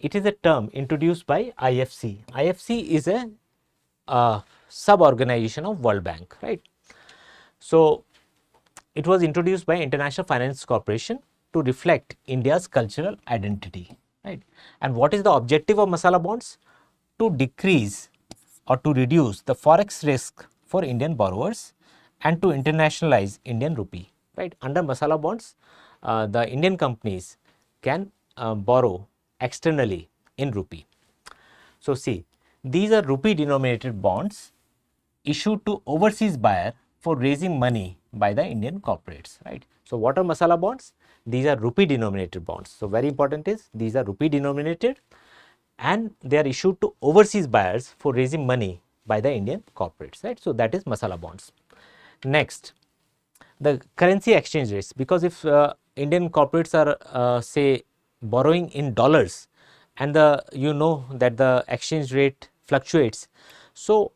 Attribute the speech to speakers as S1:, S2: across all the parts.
S1: it is a term introduced by IFC. IFC is a sub-organization of World Bank, right? So it was introduced by International Finance Corporation to reflect India's cultural identity, right? And what is the objective of masala bonds? To decrease or to reduce the forex risk for Indian borrowers and to internationalize Indian rupee, right? Under masala bonds, the Indian companies can borrow externally in rupee. So see, these are rupee denominated bonds issued to overseas buyer for raising money by the Indian corporates, right? So what are masala bonds? These are rupee denominated bonds. So very important is these are rupee denominated and they are issued to overseas buyers for raising money by the Indian corporates, right? So that is masala bonds. Next, the currency exchange rates, because if Indian corporates are say borrowing in dollars and you know that the exchange rate fluctuates, so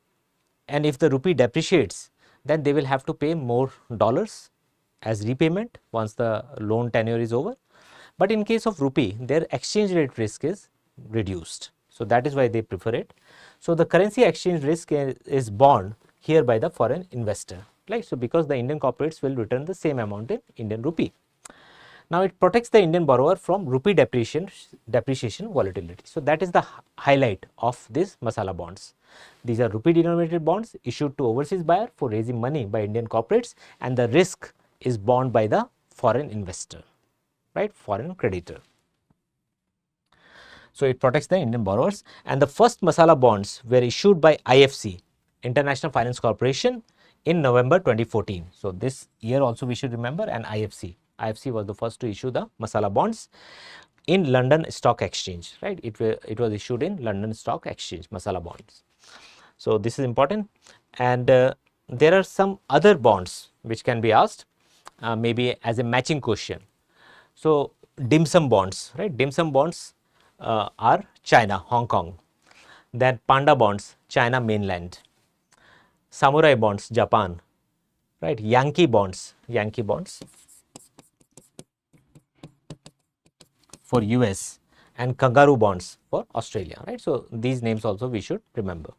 S1: and if the rupee depreciates, then they will have to pay more dollars as repayment once the loan tenure is over. But in case of rupee, their exchange rate risk is reduced. So that is why they prefer it. So the currency exchange risk is borne here by the foreign investor, right? So because the Indian corporates will return the same amount in Indian rupee. Now it protects the Indian borrower from rupee depreciation volatility. So that is the highlight of these masala bonds. These are rupee denominated bonds issued to overseas buyer for raising money by Indian corporates, and the risk is borne by the foreign investor, right? Foreign creditor. So it protects the Indian borrowers, and the first masala bonds were issued by IFC, International Finance Corporation, in November 2014. So this year also we should remember, and IFC was the first to issue the masala bonds in London Stock Exchange, right? It was issued in London Stock Exchange, masala bonds. So this is important, and there are some other bonds which can be asked maybe as a matching question. So dim sum bonds, right? Dim sum bonds are China, Hong Kong. Then panda bonds, China mainland. Samurai bonds, Japan, right? Yankee bonds for US, and kangaroo bonds for Australia, right? So these names also we should remember.